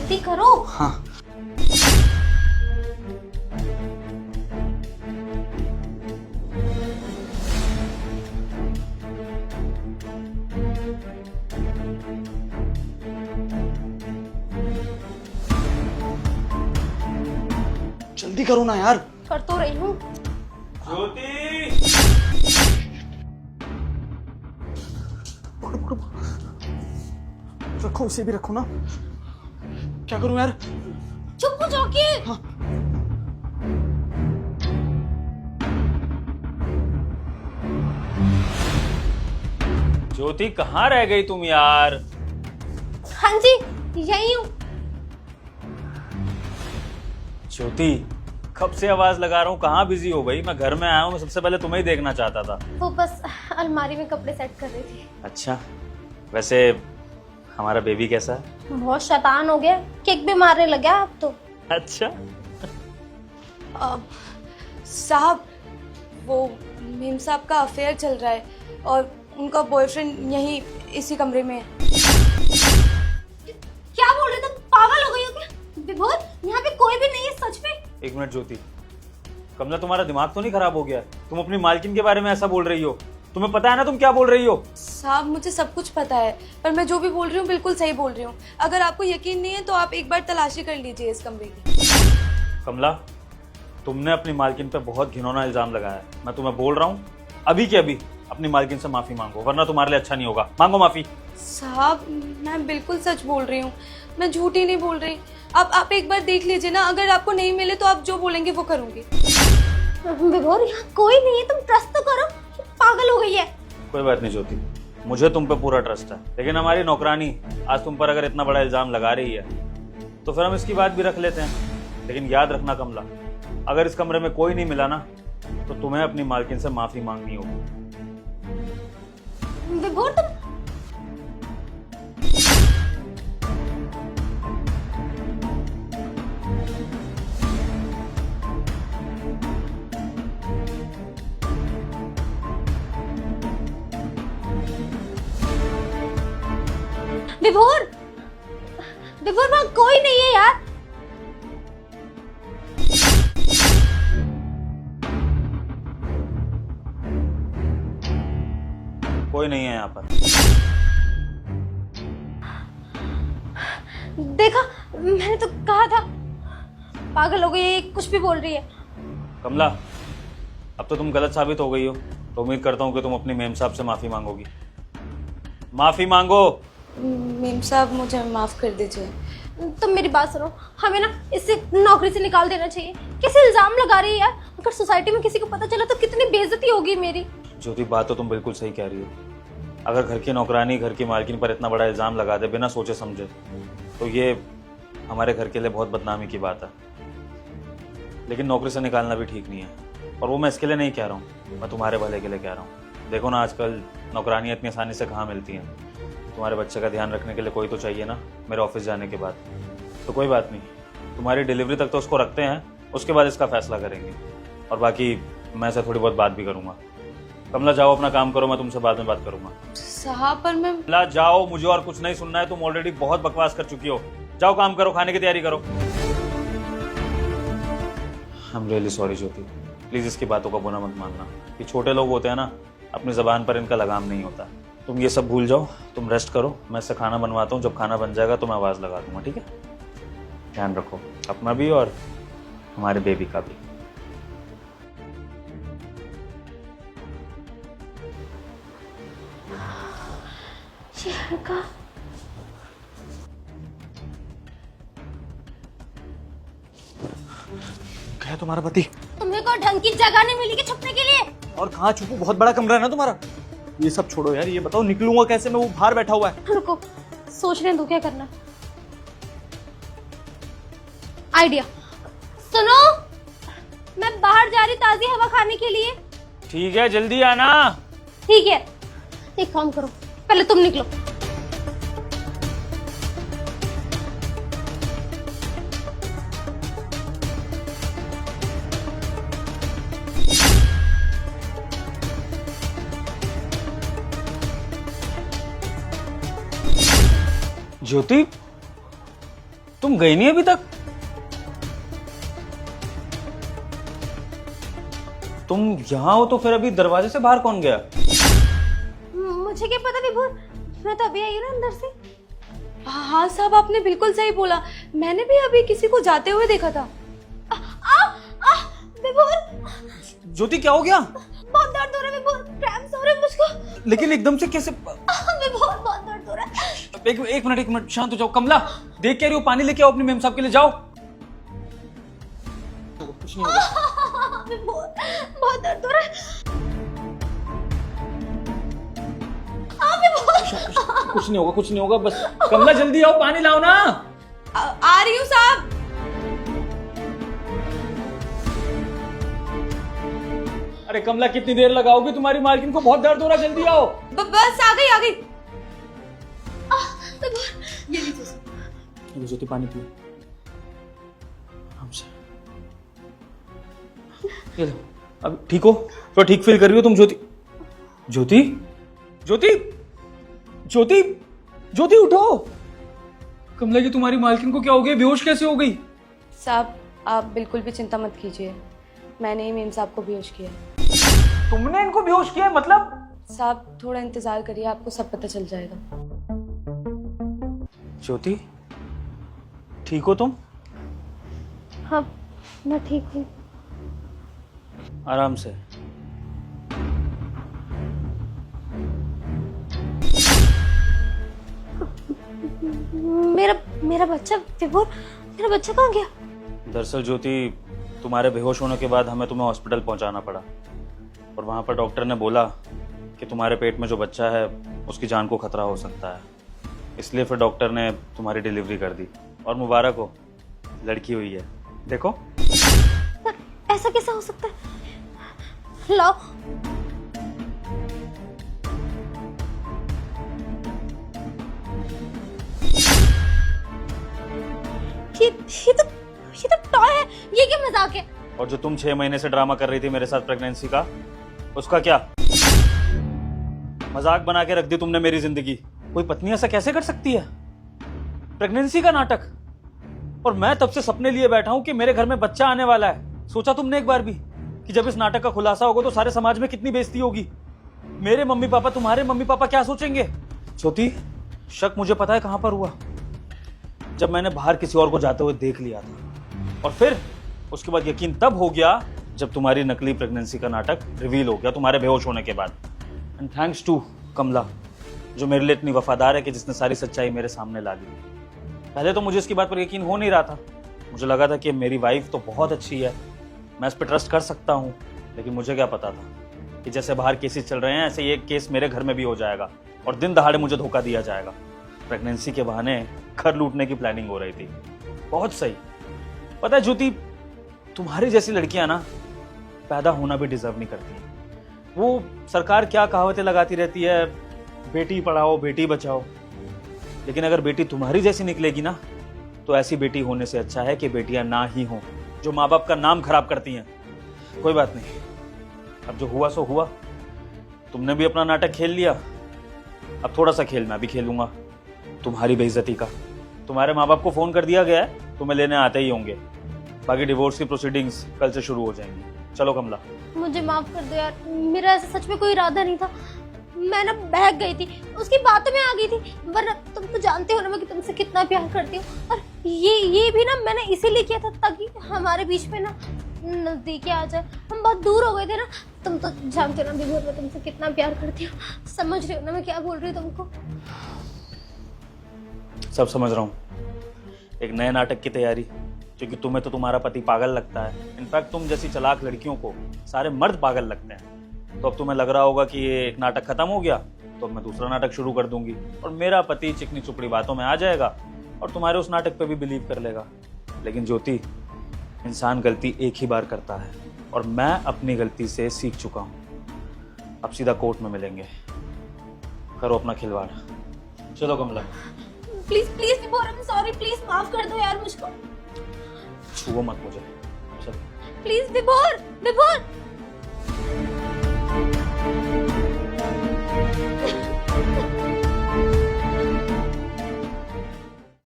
जल्दी करो। हाँ। जल्दी करो ना यार। कर तो रही हूँ। ज्योति, रखो, इसे भी रखो ना। क्या करूं यार? चुप हो जाओ कि। हाँ। ज्योति कहाँ रह गई तुम यार? हाँ जी, यही हूँ। ज्योति, कब से आवाज लगा रहा हूँ, कहाँ बिजी हो गई? मैं घर में आया हूँ, मैं सबसे पहले तुम्हें ही देखना चाहता था। वो बस अलमारी में कपड़े सेट कर रही थी। अच्छा, वैसे हमारा बेबी कैसा है? बहुत शैतान हो गया, केक भी मारने लगा अब तो। अच्छा। साहब, वो मीम साहब का अफेयर चल रहा है और उनका बॉयफ्रेंड यहीं इसी कमरे में है। क्या बोल रहे तुम? पागल हो गई हो क्या? विभोर, यहाँ पे कोई भी नहीं है सच में। एक मिनट ज्योति, कमला तुम्हारा दिमाग तो नहीं खराब हो गया? तुम अपनी मालकिन के बारे में ऐसा बोल रही हो? तुम्हें पता है ना तुम क्या बोल रही हो? साहब, मुझे सब कुछ पता है, पर मैं जो भी बोल रही हूँ बिल्कुल सही बोल रही हूँ। अगर आपको यकीन नहीं है तो आप एक बार तलाशी कर लीजिए इस कमरे की। कमला, तुमने अपनी मालकिन पे बहुत घिनौना इल्जाम लगाया है। मैं तुम्हें बोल रहा हूँ, अभी के अभी अपनी मालकिन से माफी मांगो, वरना तुम्हारे लिए अच्छा नहीं होगा। मांगो माफी। साहब, मैं बिल्कुल सच बोल रही हूँ, मैं झूठ ही नहीं बोल रही। आप एक बार देख लीजिए ना, अगर आपको नहीं मिले तो आप जो बोलेंगे वो करूँगी। विभोर, यहाँ कोई नहीं है, तुम ट्रस्ट तो करो। पागल हो गई है। कोई बात नहीं ज्योति, मुझे तुम पे पूरा ट्रस्ट है, लेकिन हमारी नौकरानी आज तुम पर अगर इतना बड़ा इल्जाम लगा रही है तो फिर हम इसकी बात भी रख लेते हैं। लेकिन याद रखना कमला, अगर इस कमरे में कोई नहीं मिला ना तो तुम्हें अपनी मालकिन से माफी मांगनी होगी। विभोर, तुम विभोर, विभोर, वहां कोई नहीं है यार। कोई नहीं है यहाँ पर। देखा, मैंने तो कहा था। पागल हो गई है, कुछ भी बोल रही है। कमला, अब तो तुम गलत साबित हो गई हो, तो उम्मीद करता हूँ कि तुम अपनी मेम साहब से माफी मांगोगी। माफी मांगो। मीम साहब, मुझे माफ कर दीजिए। तुम मेरी बात सुनो, हमें ना इससे नौकरी से निकाल देना चाहिए। कैसे इल्जाम लगा रही है यार? अगर सोसाइटी में किसी को पता चला तो कितनी बेइज्जती होगी मेरी। ज्योति, बात तो तुम बिल्कुल सही कह रही हो। अगर घर की नौकरानी घर की मालकिन पर इतना बड़ा इल्जाम लगा दे बिना सोचे समझे, तो ये हमारे घर के लिए बहुत बदनामी की बात है। लेकिन नौकरी से निकालना भी ठीक नहीं है, और वो मैं इसके लिए नहीं कह रहा हूँ, मैं तुम्हारे भले के लिए कह रहा हूँ। देखो ना, आजकल नौकरानियाँ इतनी आसानी से कहाँ मिलती हैं। तुम्हारे बच्चे का ध्यान रखने के लिए कोई तो चाहिए ना, मेरे ऑफिस जाने के बाद। तो कोई बात नहीं, तुम्हारी डिलीवरी तक तो उसको रखते हैं, उसके बाद इसका फैसला करेंगे। और बाकी मैं से थोड़ी बहुत बात भी करूँगा। कमला, जाओ अपना काम करो, मैं तुमसे बाद में बात करूँगा। साहब, पर मैं कमला जाओ, मुझे और कुछ नहीं सुनना है। तुम ऑलरेडी बहुत बकवास कर चुकी हो। जाओ काम करो, खाने की तैयारी करो। I am really sorry Jyoti, please इसकी बातों का बुरा मत मानना। ये छोटे लोग होते हैं ना, अपनी जबान पर इनका लगाम नहीं होता। तुम ये सब भूल जाओ, तुम रेस्ट करो, मैं इससे खाना बनवाता हूँ। जब खाना बन जाएगा तो मैं आवाज़ लगा दूंगा, ठीक है? ध्यान रखो अपना भी और हमारे बेबी का भी। क्या है तुम्हारा पति? तुम्हें कोई ढंग की जगह नहीं मिली कि छुपने के लिए? और कहाँ छुपू? बहुत बड़ा कमरा है ना तुम्हारा। ये सब छोड़ो यार, ये बताओ निकलूंगा कैसे मैं? वो बाहर बैठा हुआ है। रुको, सोचने दो क्या करना। आइडिया सुनो, मैं बाहर जा रही ताजी हवा खाने के लिए। ठीक है, जल्दी आना। ठीक है, एक काम करो, पहले तुम निकलो। ज्योति, तुम गई नहीं अभी तक? तुम यहाँ हो तो फिर अभी दरवाजे से बाहर कौन गया? मुझे क्या पता विभोर, मैं तो अभी आई हूँ ना अंदर से। हाँ साहब, आपने बिल्कुल सही बोला, मैंने भी अभी किसी को जाते हुए देखा था। विभोर, ज्योति क्या हो गया? बहुत दर्द हो रहा है विभोर, क्रैम्प्स हो रहे हैं मुझको। लेकिन एकदम से कैसे? विभोर बहुत दर्द हो रहा है। एक मिनट शांत हो जाओ। कमला देख क्या रही हो? पानी लेके आओ अपने मेम साहब के लिए, जाओ। कुछ नहीं होगा। विभोर बहुत दर्द हो रहा है। कुछ नहीं होगा बस। कमला जल्दी आओ, पानी लाओ ना। आ रही हूँ साहब। अरे कमला कितनी देर लगाओगी? तुम्हारी मालकिन को बहुत दर्द हो रहा है, जल्दी आओ। बस आ गई। ये लीजिए। ज्योति पानी पियो आराम से। ये लो। अब ठीक हो? थोड़ा ठीक फील कर रही हो तुम? ज्योति ज्योति ज्योति ज्योति ज्योति उठो। कमला जी तुम्हारी मालकिन को क्या हो गया? बेहोश कैसे हो गई? साहब आप बिल्कुल भी चिंता मत कीजिए, मैंने ही मेम साहब को बेहोश किया। तुमने इनको बेहोश किया है? मतलब? साहब थोड़ा इंतजार करिए, आपको सब पता चल जाएगा। ज्योति ठीक हो तुम? हाँ मैं ठीक हूँ। आराम से। मेरा बच्चा विभोर, मेरा बच्चा कहाँ गया? दरअसल ज्योति तुम्हारे बेहोश होने के बाद हमें तुम्हें हॉस्पिटल पहुंचाना पड़ा और वहां पर डॉक्टर ने बोला कि तुम्हारे पेट में जो बच्चा है उसकी जान को खतरा हो सकता है, इसलिए फिर डॉक्टर ने तुम्हारी डिलीवरी कर दी। और मुबारक हो, लड़की हुई है। देखो। पर ऐसा कैसा हो सकता है? लाओ। ये तो टॉय है, ये क्या मजाक है? और जो तुम 6 महीने से ड्रामा कर रही थी मेरे साथ प्रेगनेंसी का, उसका क्या? मजाक बना के रख दी तुमने मेरी जिंदगी। कोई पत्नी ऐसा कैसे कर सकती है? प्रेगनेंसी का नाटक। और मैं तब से सपने लिए बैठा हूं कि मेरे घर में बच्चा आने वाला है। सोचा तुमने एक बार भी कि जब इस नाटक का खुलासा होगा तो सारे समाज में कितनी बेइज्जती होगी? मेरे मम्मी पापा, तुम्हारे मम्मी पापा क्या सोचेंगे? ज्योति शक मुझे पता है कहां पर हुआ, जब मैंने बाहर किसी और को जाते हुए देख लिया था। और फिर उसके बाद यकीन तब हो गया जब तुम्हारी नकली प्रेगनेंसी का नाटक रिवील हो गया तुम्हारे बेहोश होने के बाद। एंड थैंक्स टू कमला, जो मेरे लिए इतनी वफादार है कि जिसने सारी सच्चाई मेरे सामने ला दी। पहले तो मुझे इसकी बात पर यकीन हो नहीं रहा था। मुझे लगा था कि मेरी वाइफ तो बहुत अच्छी है, मैं इस पर ट्रस्ट कर सकता हूँ। लेकिन मुझे क्या पता था कि जैसे बाहर केसेस चल रहे हैं ऐसे ये केस मेरे घर में भी हो जाएगा और दिन दहाड़े मुझे धोखा दिया जाएगा। प्रेगनेंसी के बहाने घर लूटने की प्लानिंग हो रही थी। बहुत सही। पता है ज्योति, तुम्हारी जैसी लड़कियां ना पैदा होना भी डिजर्व नहीं करती। वो सरकार क्या कहावतें लगाती रहती है, बेटी पढ़ाओ बेटी बचाओ, लेकिन अगर बेटी तुम्हारी जैसी निकलेगी ना तो ऐसी बेटी होने से अच्छा है कि बेटियां ना ही हों जो माँ बाप का नाम खराब करती हैं। कोई बात नहीं, अब जो हुआ सो हुआ। तुमने भी अपना नाटक खेल लिया, अब थोड़ा सा खेल मैं भी खेलूंगा तुम्हारी बेइज्जती का। तुम्हारे माँ बाप को फोन कर दिया गया है, तुम्हें लेने आते ही होंगे। बाकी डिवोर्स की प्रोसीडिंग्स कल से शुरू हो जाएंगी। चलो कमला। मुझे माफ कर दो यार, मेरा ऐसा सच में कोई इरादा नहीं था। मैं ना बहक गई थी, उसकी बातों में आ गई थी। वरना तुम तो जानते हो ना मैं कि तुमसे कितना प्यार करती हूँ। और ये भी ना मैंने इसीलिए किया था ताकि हमारे बीच में ना नजदीकी आ जाए। हम बहुत दूर हो गए थे ना। तुम तो जानते हो ना विभोर, मैं तुमसे कितना प्यार करती हूँ। समझ रही हो ना मैं क्या बोल रही हूँ तुमको? सब समझ रहा हूँ। एक नए नाटक की तैयारी, क्योंकि तुम्हें तो तुम्हारा पति पागल लगता है। इनफैक्ट तुम जैसी चालाक लड़कियों को सारे मर्द पागल लगते हैं। तो अब तुम्हें लग रहा होगा कि ये एक नाटक खत्म हो गया तो अब मैं दूसरा नाटक शुरू कर दूंगी और मेरा पति चिकनी चुपड़ी बातों में आ जाएगा और तुम्हारे उस नाटक पे भी बिलीव कर लेगा। लेकिन ज्योति, इंसान गलती एक ही बार करता है और मैं अपनी गलती से सीख चुका हूँ। अब सीधा कोर्ट में मिलेंगे। करो अपना खिलवाड़। चलो कमला। प्लीज प्लीज विभोर, आई एम सॉरी, प्लीज माफ कर दो यार मुझको। छुओ मत मुझे। चलो। प्लीज विभोर, विभोर।